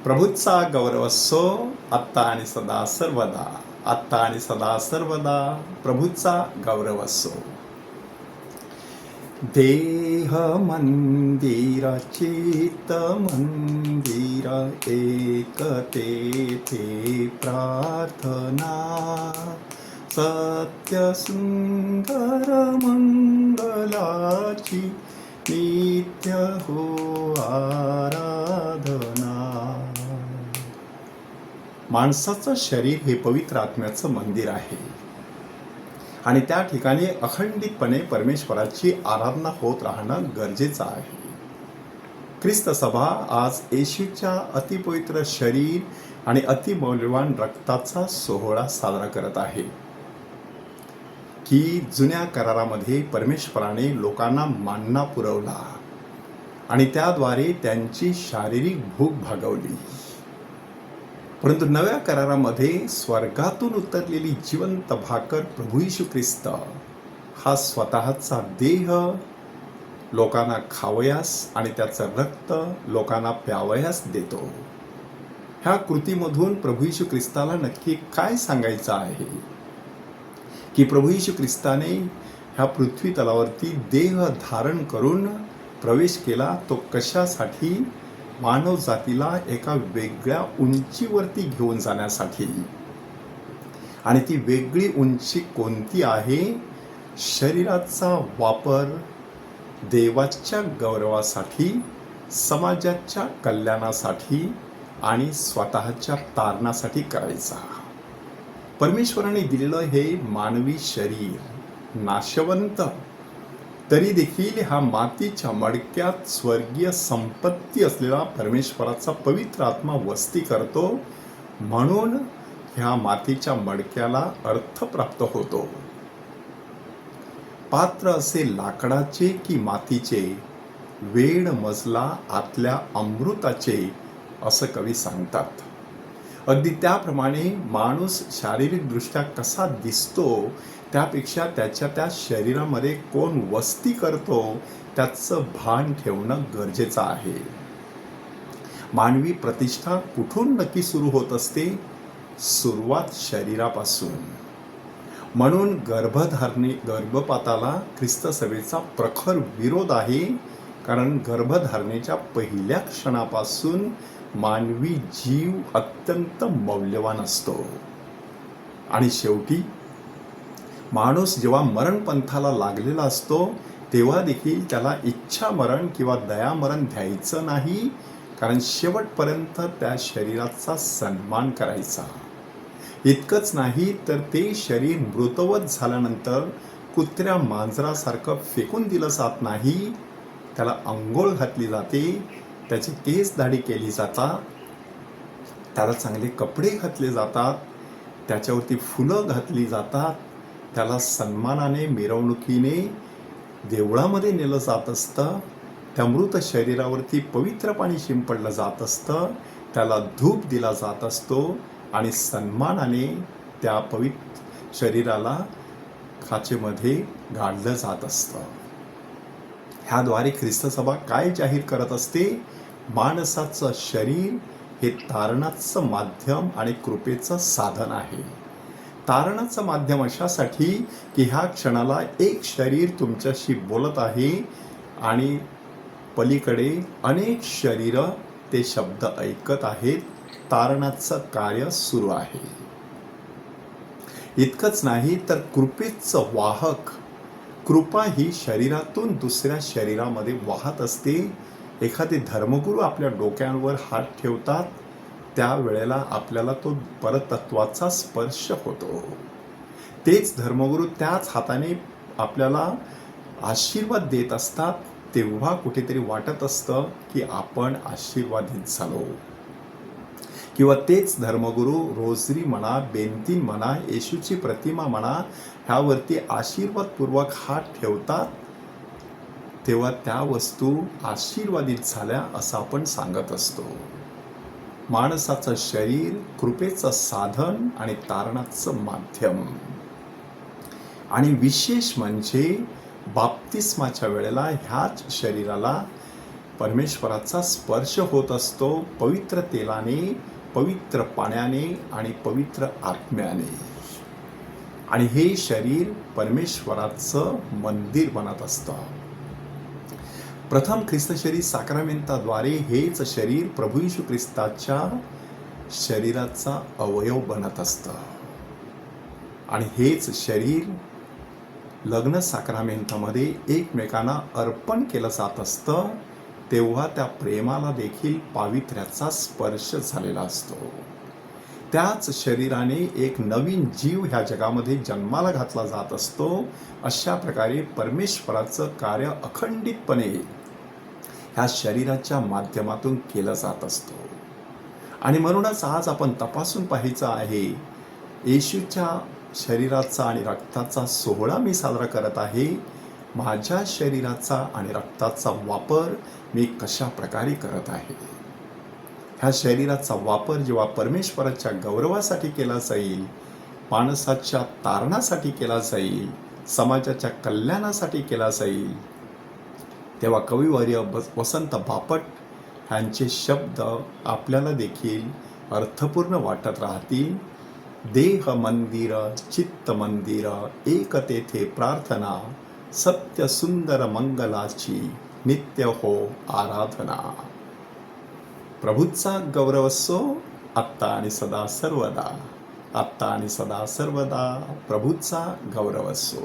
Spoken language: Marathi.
प्रभूचा गौरव असो आत्ता आणि सदा सर्वदा. आत्ता आणि सदा सर्वदा प्रभूचा गौरव असो. देह मंदिर चित्त मंदिर एक तेथे प्रार्थना. सत्य सुंदर मंगलाची नित्य हो आराधना. माणसाचं शरीर हे पवित्र आत्म्याचं मंदिर आहे आणि त्या ठिकाणी अखंडितपणे परमेश्वराची आराधना होत राहणं गरजेचं आहे. ख्रिस्त सभा आज येशूच्या अतिपवित्र शरीर आणि अतिमौल्यवान रक्ताचा सोहळा साजरा करत आहे की जुन्या करारामध्ये परमेश्वराने लोकांना मान्ना पुरवला आणि त्याद्वारे त्यांची शारीरिक भूक भागवली. परंतु नव्या करारामध्ये स्वर्गातून उतरलेली जिवंत भाकर प्रभू येशू ख्रिस्त हा स्वतःचा देह लोकांना खावयास आणि त्याचं रक्त लोकांना प्यावयास देतो. ह्या कृतीमधून प्रभू येशू ख्रिस्ताला नक्की काय सांगायचं आहे की प्रभू येशू ख्रिस्ताने ह्या पृथ्वी तलावरती देह धारण करून प्रवेश केला तो कशासाठी? मानव जातीला एका वेगळ्या उंचीवरती घेऊन जाण्यासाठी. आणि ती वेगळी उंची कोणती आहे? शरीराचा वापर देवाच्या गौरवासाठी, समाजाच्या कल्याणासाठी आणि स्वतःच्या तारणासाठी करायचा. परमेश्वराने दिलेलं हे मानवी शरीर नाशवंत तरी देखील हा मातीच्या मडक्यात स्वर्गीय संपत्ती असलेला परमेश्वराचा पवित्र आत्मा वस्ती करतो. म्हणून ह्या मातीच्या मडक्याला अर्थ प्राप्त होतो. पात्र असे लाकडाचे की मातीचे, वेड मजला आतल्या अमृताचे, असं कवी सांगतात. अगदी त्याप्रमाणे माणूस शारीरिकदृष्ट्या कसा दिसतो त्यापेक्षा त्याच्या त्या शरीरामध्ये कोण वस्ती करतो त्याचं भान ठेवणं गरजेचं आहे. मानवी प्रतिष्ठा कुठून नक्की सुरू होत असते? सुरुवात शरीरापासून. म्हणून गर्भपाताला ख्रिस्त सभेचा प्रखर विरोध आहे. कारण गर्भधारणेच्या पहिल्या क्षणापासून मानवी जीव अत्यंत मौल्यवान असतो आणि शेवटी माणूस जेव्हा मरणपंथाला लागलेला असतो तेव्हा देखील त्याला इच्छा मरण किंवा दयामरण द्यायचं नाही. कारण शेवटपर्यंत त्या शरीराचा सन्मान करायचा. इतकंच नाही तर ते शरीर मृतवत झाल्यानंतर कुत्र्या मांजरासारखं फेकून दिलं जात नाही. त्याला अंघोळ घातली जाते, त्याची केस दाढी केली जातात, त्याला चांगले कपडे घातले जातात, त्याच्यावरती फुलं घातली जातात, त्याला सन्मानाने मिरवणुकीने देवळामध्ये नेलं जात असतं. त्या मृत शरीरावरती पवित्र पाणी शिंपडलं जात असतं, त्याला धूप दिला जात असतो आणि सन्मानाने त्या पवित्र शरीराला खाचेमध्ये गाडलं जात असतं. ह्याद्वारे ख्रिस्त सभा काय जाहीर करत असते? माणसाचं शरीर हे तारणाचं माध्यम आणि कृपेचं साधन आहे. तारणाचं माध्यम अशासाठी की ह्या क्षणाला एक शरीर तुमच्याशी बोलत आहे आणि पलीकडे अनेक शरीरं ते शब्द ऐकत आहेत. तारणाचं कार्य सुरू आहे. इतकंच नाही तर कृपेचं वाहक कृपा ही शरीरातून दुसऱ्या शरीरामध्ये वाहत असते. एखादे धर्मगुरू आपल्या डोक्यांवर हात ठेवतात त्यावेळेला आपल्याला तो परतत्वाचा स्पर्श होतो. तेच धर्मगुरू त्याच हाताने आपल्याला आशीर्वाद देत असतात. तेव्हा कुठेतरी वाटत असतं की आपण आशीर्वादित झालो. किंवा तेच धर्मगुरू रोजरी म्हणा, बेंतीन म्हणा, येशूची प्रतिमा म्हणा, ह्यावरती आशीर्वादपूर्वक हात ठेवतात तेव्हा त्या वस्तू आशीर्वादित झाल्या असं आपण सांगत असतो. माणसाचं शरीर कृपेचं साधन आणि तारणाचं माध्यम. आणि विशेष म्हणजे बाप्तिस्माच्या वेळेला ह्याच शरीराला परमेश्वराचा स्पर्श होत असतो पवित्र तेलाने, पवित्र पाण्याने आणि पवित्र आत्म्याने. आणि हे शरीर परमेश्वराचं मंदिर बनत असतं. प्रथम ख्रिस्तशरीर साक्रामेंताद्वारे हेच शरीर प्रभू येशू ख्रिस्ताच्या शरीराचा अवयव बनत असतं. आणि हेच शरीर लग्न साक्रामेंतामध्ये एकमेकांना अर्पण केलं जात असतं, तेव्हा त्या प्रेमाला देखील पावित्र्याचा स्पर्श झालेला असतो. त्याच शरीराने एक नवीन जीव ह्या जगामध्ये जन्माला घातला जात असतो. अशा प्रकारे परमेश्वराचं कार्य अखंडितपणे ह्या शरीराच्या माध्यमातून केलं जात असतो. आणि म्हणूनच आज आपण तपासून पाहायचं आहे, येशूच्या शरीराचा आणि रक्ताचा सोहळा मी साजरा करत आहे. माझ्या शरीराचा आणि रक्ताचा वापर मी कशा प्रकारे करत आहे. ह्या शरीराचा वापर जेव्हा परमेश्वराच्या गौरवासाठी केला जाईल, माणसाच्या तारणासाठी केला जाईल, समाजाच्या कल्याणासाठी केला जाईल, तेव्हा कविवर्य वसंत बापट ह्यांचे शब्द आपल्याला देखील अर्थपूर्ण वाटत राहतील. देह मंदिर चित्त मंदिर एक तेथे प्रार्थना, सत्य सुंदर मंगलाची नित्य हो आराधना. प्रभूचा गौरव असो आत्ता आणि सदा सर्वदा. आत्ता आणि सदा सर्वदा प्रभूचा गौरव असो.